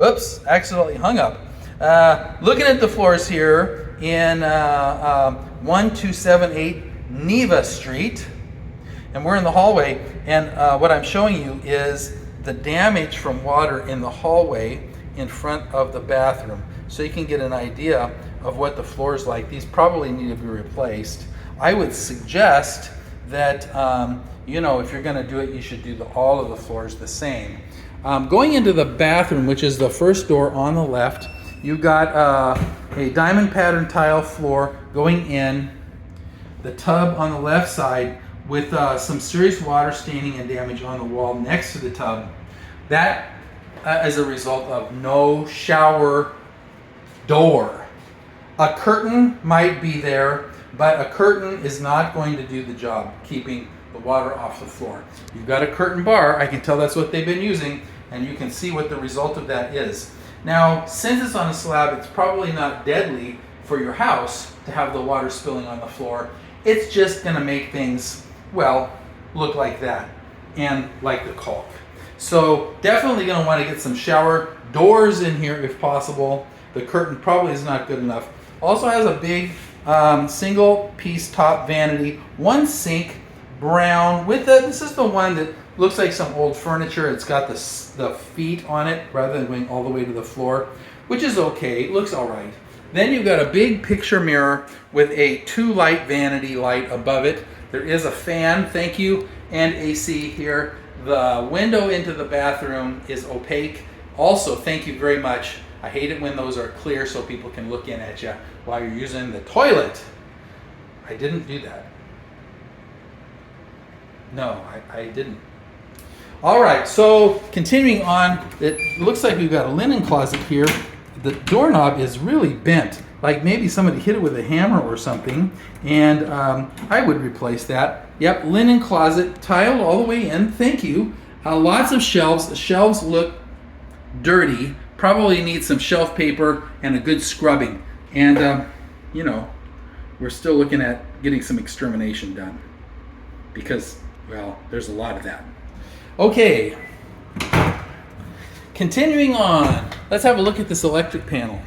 Oops, accidentally hung up. Looking at the floors here in 1278 Neva Street, and we're in the hallway, and what I'm showing you is the damage from water in the hallway in front of the bathroom, so you can get an idea of what the floor is like. These probably need to be replaced. I would suggest that you know, if you're going to do it, you should do all of the floors the same. Going into the bathroom, which is the first door on the left, you've got a diamond pattern tile floor going in, the tub on the left side with some serious water staining and damage on the wall next to the tub. That as a result of no shower door. A curtain might be there, but a curtain is not going to do the job keeping the water off the floor. You've got a curtain bar. I can tell that's what they've been using, and you can see what the result of that is. Now, since it's on a slab, it's probably not deadly for your house to have the water spilling on the floor. It's just going to make things, well, look like that and like the caulk. So definitely going to want to get some shower doors in here if possible. The curtain probably is not good enough. Also has a big single piece top vanity, one sink, brown with this is the one that looks like some old furniture. It's got the feet on it rather than going all the way to the floor, which is okay. It looks all right. Then you've got a big picture mirror with a 2-light vanity light above it. There is a fan, thank you, and AC here. The window into the bathroom is opaque. Also, thank you very much. I hate it when those are clear so people can look in at you while you're using the toilet. I didn't do that. No, I didn't. All right, so continuing on, it looks like we've got a linen closet here. The doorknob is really bent, like maybe somebody hit it with a hammer or something, and I would replace that. Yep, linen closet, tiled all the way in, thank you. Lots of shelves. The shelves look dirty, probably need some shelf paper and a good scrubbing. And, you know, we're still looking at getting some extermination done because, well, there's a lot of that. Okay, continuing on, let's have a look at this electric panel.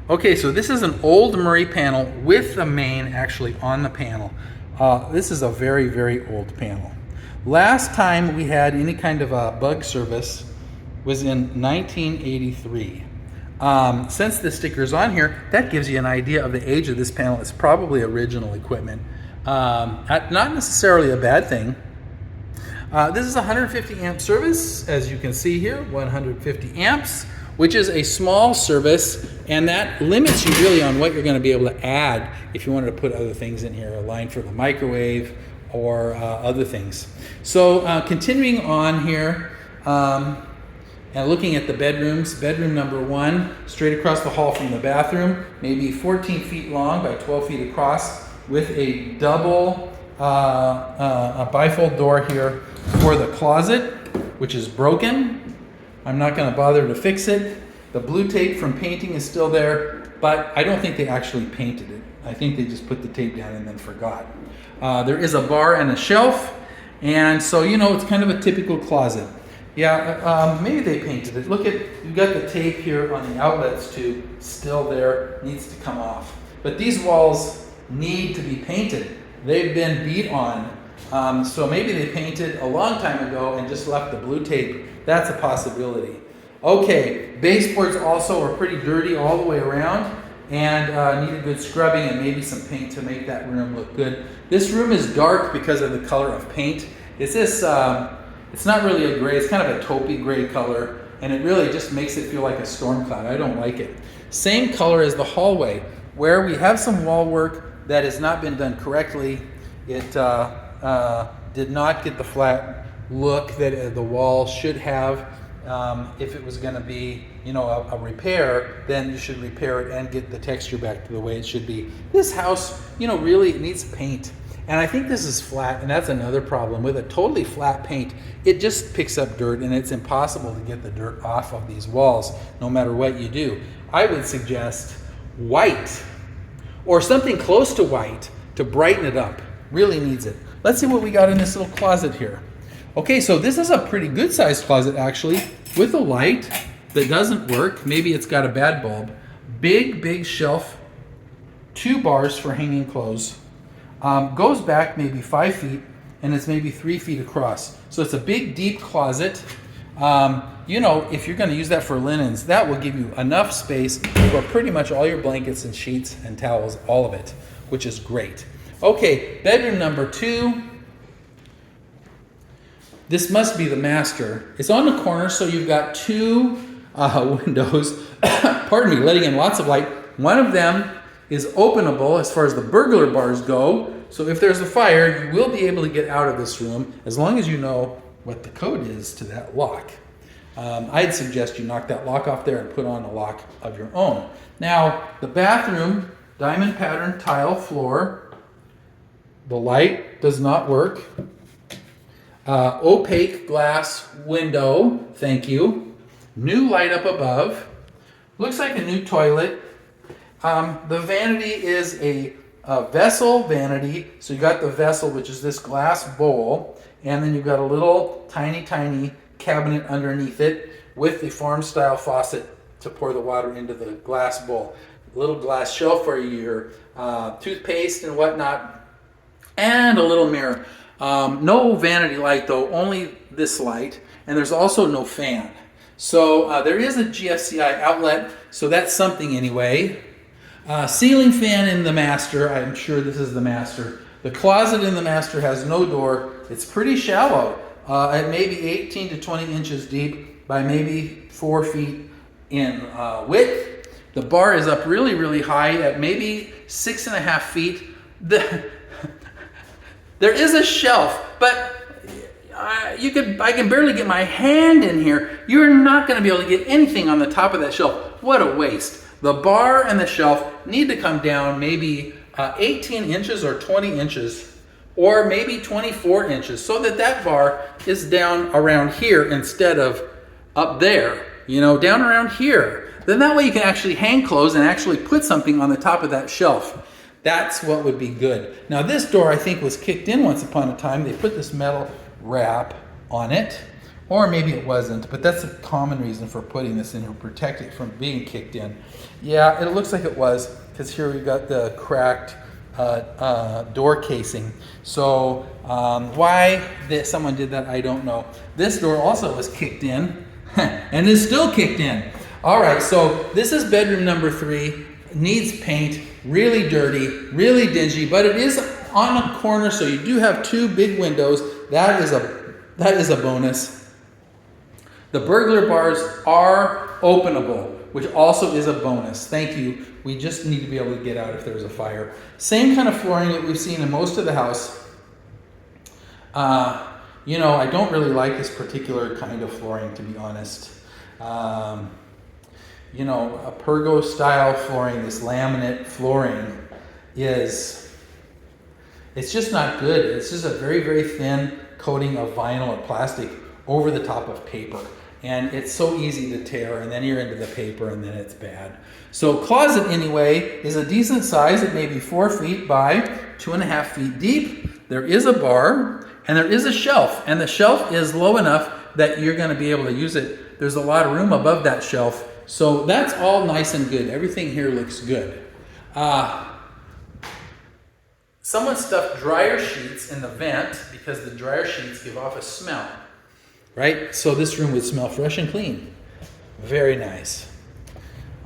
Okay, so this is an old Murray panel with the main actually on the panel. This is a very, very old panel. Last time we had any kind of a bug service was in 1983. Since the sticker's on here, that gives you an idea of the age of this panel. It's probably original equipment. Not necessarily a bad thing. This is a 150 amp service, as you can see here, 150 amps, which is a small service, and that limits you really on what you're going to be able to add if you wanted to put other things in here, a line for the microwave or other things. So continuing on here, and looking at the bedrooms, bedroom number 1, straight across the hall from the bathroom, maybe 14 feet long by 12 feet across, with a double a bifold door here for the closet, which is broken. I'm not going to bother to fix it. The blue tape from painting is still there, but I don't think they actually painted it. I think they just put the tape down and then forgot. There is a bar and a shelf, and so, you know, it's kind of a typical closet. Yeah, maybe they painted it. Look at, you've got the tape here on the outlets too, still there, needs to come off. But these walls need to be painted. They've been beat on. So maybe they painted a long time ago and just left the blue tape. That's a possibility. Okay, baseboards also are pretty dirty all the way around and need a good scrubbing and maybe some paint to make that room look good. This room is dark because of the color of paint. It's this, it's not really a gray, it's kind of a taupey gray color, and it really just makes it feel like a storm cloud. I don't like it. Same color as the hallway, where we have some wall work that has not been done correctly. It did not get the flat look that the wall should have. If it was going to be, you know, a repair, then you should repair it and get the texture back to the way it should be. This house, you know, really needs paint. And I think this is flat, and that's another problem. With a totally flat paint, it just picks up dirt, and it's impossible to get the dirt off of these walls, no matter what you do. I would suggest white, or something close to white, to brighten it up. Really needs it. Let's see what we got in this little closet here. Okay, so this is a pretty good sized closet actually, with a light that doesn't work. Maybe it's got a bad bulb. Big shelf, 2 bars for hanging clothes. Goes back maybe 5 feet, and it's maybe 3 feet across. So it's a big, deep closet. You know, if you're going to use that for linens, that will give you enough space for pretty much all your blankets and sheets and towels, all of it, which is great. Okay, bedroom number 2. This must be the master. It's on the corner, so you've got 2 windows, pardon me, letting in lots of light. One of them is openable as far as the burglar bars go. So if there's a fire, you will be able to get out of this room as long as you know what the code is to that lock. I'd suggest you knock that lock off there and put on a lock of your own. Now, the bathroom, diamond pattern tile floor. The light does not work. Opaque glass window, thank you. New light up above. Looks like a new toilet. The vanity is a vessel vanity. So you got the vessel, which is this glass bowl, and then you've got a little tiny cabinet underneath it with the farm style faucet to pour the water into the glass bowl. A little glass shelf for your toothpaste and whatnot, and a little mirror. No vanity light though, only this light, and there's also no fan. So there is a GFCI outlet, so that's something anyway. Ceiling fan in the master. I'm sure this is the master. The closet in the master has no door. It's pretty shallow, at maybe 18 to 20 inches deep by maybe 4 feet in width. The bar is up really high at maybe 6.5 feet. There is a shelf, but I can barely get my hand in here. You're not going to be able to get anything on the top of that shelf. What a waste. The bar and the shelf need to come down maybe 18 inches or 20 inches, or maybe 24 inches, so that bar is down around here instead of up there, you know, down around here. Then that way you can actually hang clothes and actually put something on the top of that shelf. That's what would be good. Now this door I think was kicked in once upon a time. They put this metal wrap on it, or maybe it wasn't, but that's a common reason for putting this in to protect it from being kicked in. Yeah, it looks like it was, because here we've got the cracked door casing. So why someone did that, I don't know. This door also was kicked in and is still kicked in. All right, so this is bedroom number 3. Needs paint, really dirty, really dingy, but it is on a corner, so you do have 2 big windows. That is a bonus. The burglar bars are openable, which also is a bonus. Thank you. We just need to be able to get out if there's a fire. Same kind of flooring that we've seen in most of the house. You know, I don't really like this particular kind of flooring, to be honest. You know, a Pergo style flooring, this laminate flooring it's just not good. It's just a very thin coating of vinyl or plastic over the top of paper. And it's so easy to tear, and then you're into the paper, and then it's bad. So closet anyway is a decent size at maybe 4 feet by 2.5 feet deep. There is a bar, and there is a shelf, and the shelf is low enough that you're going to be able to use it. There's a lot of room above that shelf. So that's all nice and good. Everything here looks good. Someone stuffed dryer sheets in the vent because the dryer sheets give off a smell, right? So this room would smell fresh and clean. Very nice.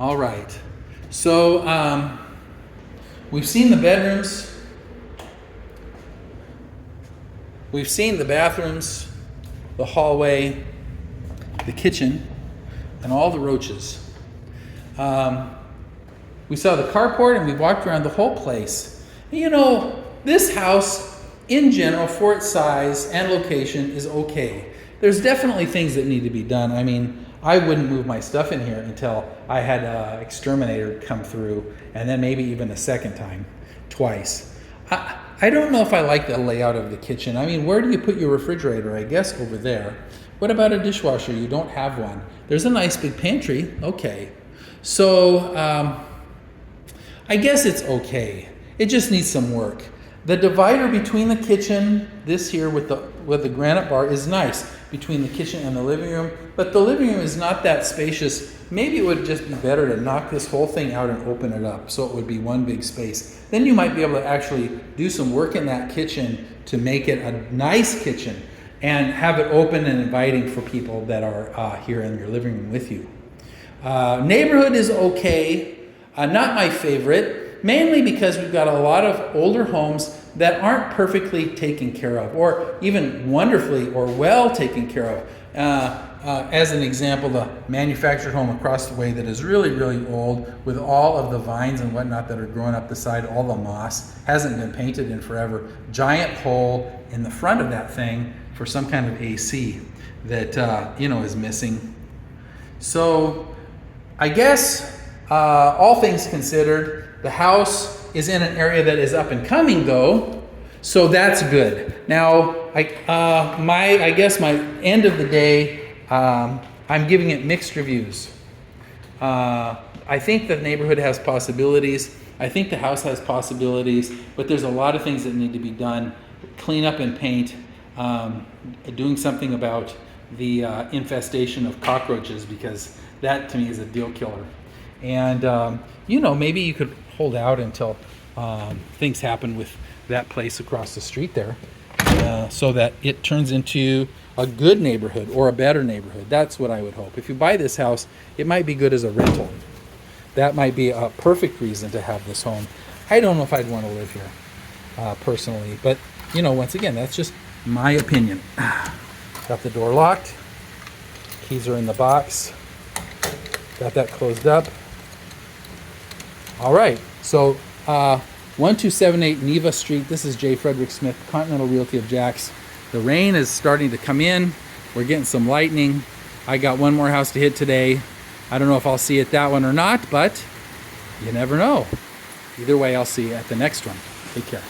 All right. So we've seen the bedrooms. We've seen the bathrooms, the hallway, the kitchen, and all the roaches. We saw the carport, and we walked around the whole place. You know, this house in general for its size and location is okay. There's definitely things that need to be done. I mean, I wouldn't move my stuff in here until I had an exterminator come through, and then maybe even a second time, twice. I don't know if I like the layout of the kitchen. I mean, where do you put your refrigerator? I guess over there. What about a dishwasher? You don't have one. There's a nice big pantry. Okay. So I guess it's okay. It just needs some work. The divider between the kitchen, this here with the with the granite bar is nice between the kitchen and the living room, but the living room is not that spacious. Maybe it would just be better to knock this whole thing out and open it up so it would be one big space. Then you might be able to actually do some work in that kitchen to make it a nice kitchen and have it open and inviting for people that are here in your living room with you. Neighborhood is okay, not my favorite, mainly because we've got a lot of older homes that aren't perfectly taken care of, or even wonderfully or well taken care of. As an example, the manufactured home across the way that is really, really old, with all of the vines and whatnot that are growing up the side, all the moss, hasn't been painted in forever. Giant hole in the front of that thing for some kind of AC that is missing. So I guess all things considered, the house is in an area that is up and coming, though, so that's good. Now, I guess my end of the day, I'm giving it mixed reviews. I think the neighborhood has possibilities. I think the house has possibilities, but there's a lot of things that need to be done. Clean up and paint, doing something about the infestation of cockroaches, because that to me is a deal killer. And maybe you could hold out until things happen with that place across the street there, so that it turns into a good neighborhood or a better neighborhood. That's what I would hope. If you buy this house, it might be good as a rental. That might be a perfect reason to have this home. I don't know if I'd want to live here personally, but once again, that's just my opinion. Got the door locked. Keys are in the box. Got that closed up. All right, so 1278 Neva Street. This is J. Frederick Smith, Continental Realty of Jax. The rain is starting to come in. We're getting some lightning. I got one more house to hit today. I don't know if I'll see it that one or not, but you never know. Either way, I'll see you at the next one. Take care.